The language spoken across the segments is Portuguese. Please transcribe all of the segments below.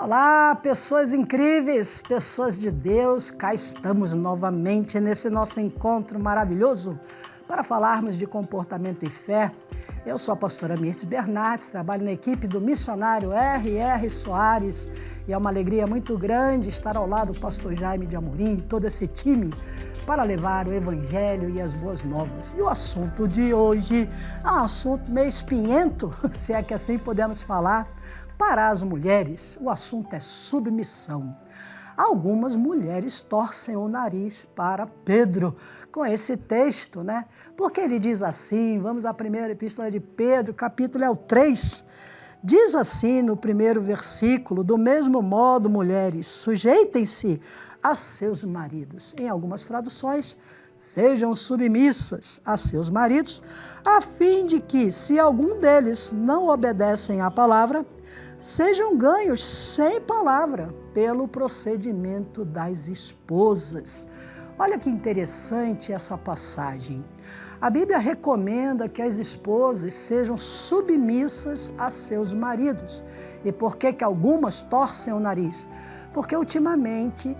Olá, pessoas incríveis, pessoas de Deus, cá estamos novamente nesse nosso encontro maravilhoso para falarmos de comportamento e fé. Eu sou a pastora Mirtes Bernardes, trabalho na equipe do missionário R.R. Soares e é uma alegria muito grande estar ao lado do pastor Jaime de Amorim e todo esse time para levar o Evangelho e as boas novas. E o assunto de hoje é um assunto meio espinhento, se é que assim podemos falar, para as mulheres. O assunto é submissão. Algumas mulheres torcem o nariz para Pedro com esse texto, né? Porque ele diz assim, vamos à primeira epístola de Pedro, capítulo 3, diz assim no primeiro versículo: do mesmo modo, mulheres, sujeitem-se a seus maridos. Em algumas traduções, sejam submissas a seus maridos, a fim de que, se algum deles não obedecem à palavra, sejam ganhos sem palavra pelo procedimento das esposas. Olha que interessante essa passagem. A Bíblia recomenda que as esposas sejam submissas a seus maridos. E por que algumas torcem o nariz? Porque ultimamente,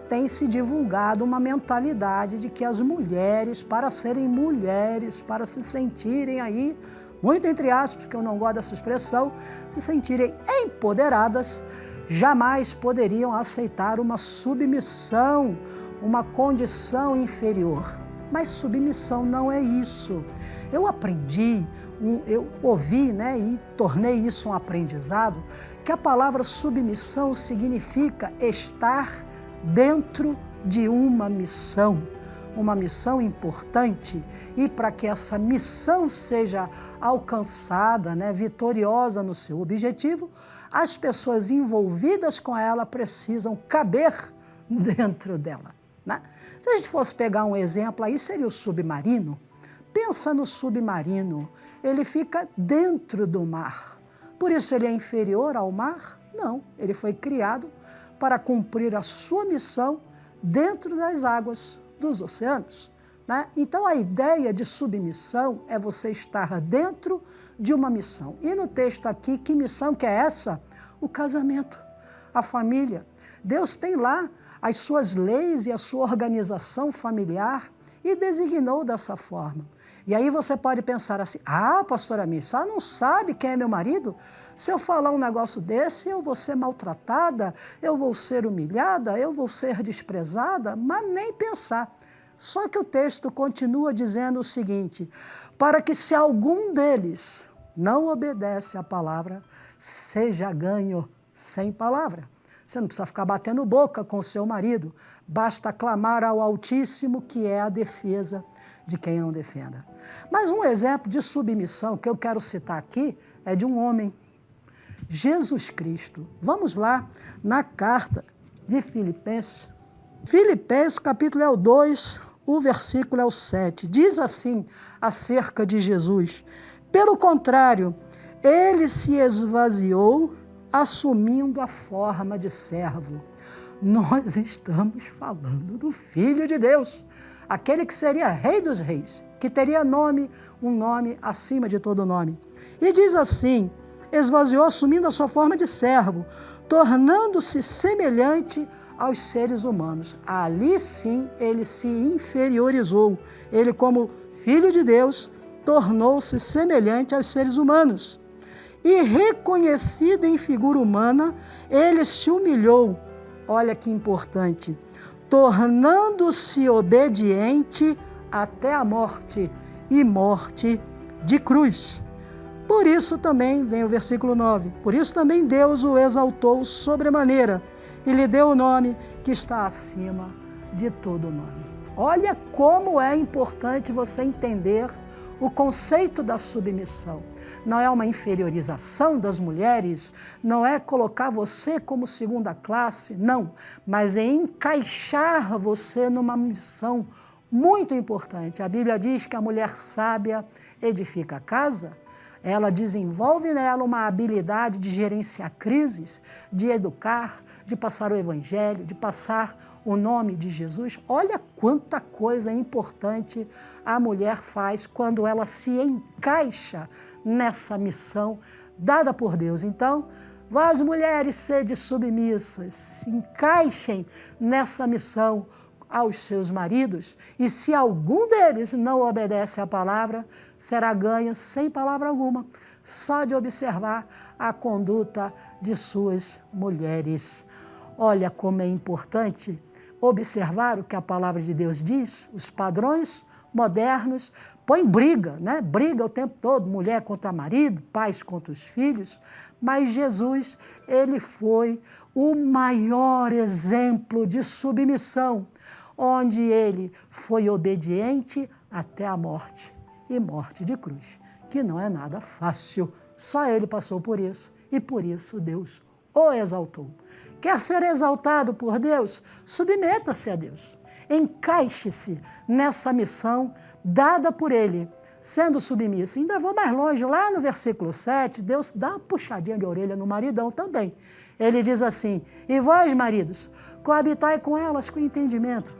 tem se divulgado uma mentalidade de que as mulheres, para serem mulheres, para se sentirem aí, muito entre aspas, porque eu não gosto dessa expressão, se sentirem empoderadas, jamais poderiam aceitar uma submissão, uma condição inferior. Mas submissão não é isso. Eu aprendi, eu ouvi, e tornei isso um aprendizado, que a palavra submissão significa estar dentro de uma missão importante, e para que essa missão seja alcançada, vitoriosa no seu objetivo, as pessoas envolvidas com ela precisam caber dentro dela. Se a gente fosse pegar um exemplo aí, seria o submarino. Pensa no submarino, ele fica dentro do mar. Por isso ele é inferior ao mar? Não, ele foi criado para cumprir a sua missão dentro das águas dos oceanos. Então a ideia de submissão é você estar dentro de uma missão. E no texto aqui, que missão que é essa? O casamento, a família. Deus tem lá as suas leis e a sua organização familiar e designou dessa forma. E aí você pode pensar assim: pastora Mirtes, a senhora não sabe quem é meu marido? Se eu falar um negócio desse, eu vou ser maltratada, eu vou ser humilhada, eu vou ser desprezada, mas nem pensar. Só que o texto continua dizendo o seguinte: para que, se algum deles não obedece à palavra, seja ganho sem palavra. Você não precisa ficar batendo boca com o seu marido, basta clamar ao Altíssimo, que é a defesa de quem não defenda. Mas um exemplo de submissão que eu quero citar aqui é de um homem, Jesus Cristo. Vamos lá na carta de Filipenses. Filipenses, capítulo 2, o versículo 7. Diz assim acerca de Jesus: pelo contrário, ele se esvaziou, assumindo a forma de servo. Nós estamos falando do Filho de Deus, aquele que seria Rei dos Reis, que teria um nome acima de todo nome. E diz assim: esvaziou, assumindo a sua forma de servo, tornando-se semelhante aos seres humanos. Ali sim ele se inferiorizou. Ele, como Filho de Deus, tornou-se semelhante aos seres humanos. E reconhecido em figura humana, ele se humilhou, olha que importante, tornando-se obediente até a morte, e morte de cruz. Por isso também, vem o versículo 9, por isso também Deus o exaltou sobremaneira, e lhe deu o nome que está acima de todo nome. Olha como é importante você entender o conceito da submissão. Não é uma inferiorização das mulheres, não é colocar você como segunda classe, não, mas é encaixar você numa missão muito importante. A Bíblia diz que a mulher sábia edifica a casa, ela desenvolve nela uma habilidade de gerenciar crises, de educar, de passar o Evangelho, de passar o nome de Jesus. Olha quanta coisa importante a mulher faz quando ela se encaixa nessa missão dada por Deus. Então, Vós, mulheres, sede submissas, se encaixem nessa missão aos seus maridos, e se algum deles não obedece à palavra, será ganho sem palavra alguma, só de observar a conduta de suas mulheres. Olha como é importante observar o que a palavra de Deus diz, os padrões modernos põem briga, né? Briga o tempo todo, mulher contra marido, pais contra os filhos, mas Jesus, ele foi o maior exemplo de submissão, onde ele foi obediente até a morte, e morte de cruz, que não é nada fácil, só ele passou por isso, e por isso Deus o exaltou. Quer ser exaltado por Deus? Submeta-se a Deus. Encaixe-se nessa missão dada por Ele, sendo submissa. Ainda vou mais longe, lá no versículo 7, Deus dá uma puxadinha de orelha no maridão também. Ele diz assim, e vós, maridos, coabitai com elas com entendimento,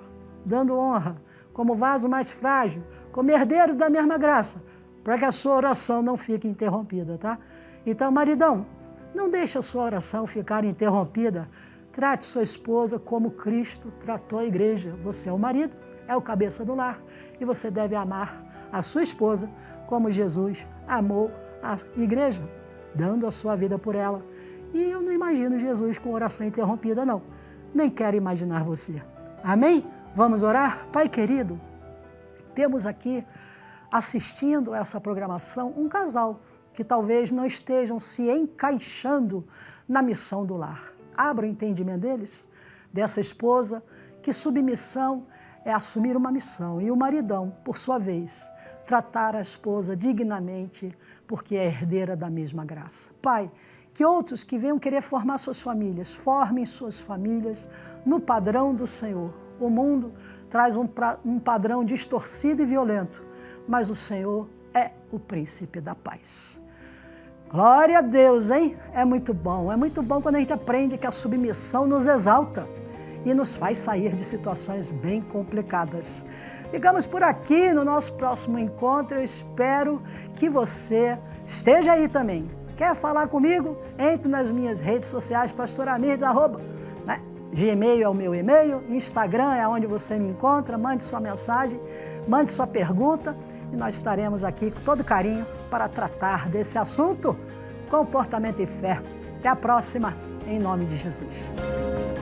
dando honra, como vaso mais frágil, como herdeiro da mesma graça, para que a sua oração não fique interrompida, tá? Então, maridão, não deixe a sua oração ficar interrompida. Trate sua esposa como Cristo tratou a igreja. Você é o marido, é o cabeça do lar. E você deve amar a sua esposa como Jesus amou a igreja, dando a sua vida por ela. E eu não imagino Jesus com oração interrompida, não. Nem quero imaginar você. Amém? Vamos orar? Pai querido, temos aqui, assistindo a essa programação, um casal que talvez não estejam se encaixando na missão do lar. Abra o entendimento deles, dessa esposa, que submissão é assumir uma missão, e o maridão, por sua vez, tratar a esposa dignamente, porque é herdeira da mesma graça. Pai, que outros que venham querer formar suas famílias, formem suas famílias no padrão do Senhor. O mundo traz um padrão distorcido e violento, mas o Senhor é o príncipe da paz. Glória a Deus, hein? É muito bom quando a gente aprende que a submissão nos exalta e nos faz sair de situações bem complicadas. Ficamos por aqui no nosso próximo encontro, eu espero que você esteja aí também. Quer falar comigo? Entre nas minhas redes sociais, pastoramirdes, @ Gmail é o meu e-mail, Instagram é onde você me encontra, mande sua mensagem, mande sua pergunta e nós estaremos aqui com todo carinho para tratar desse assunto, comportamento e fé. Até a próxima, em nome de Jesus.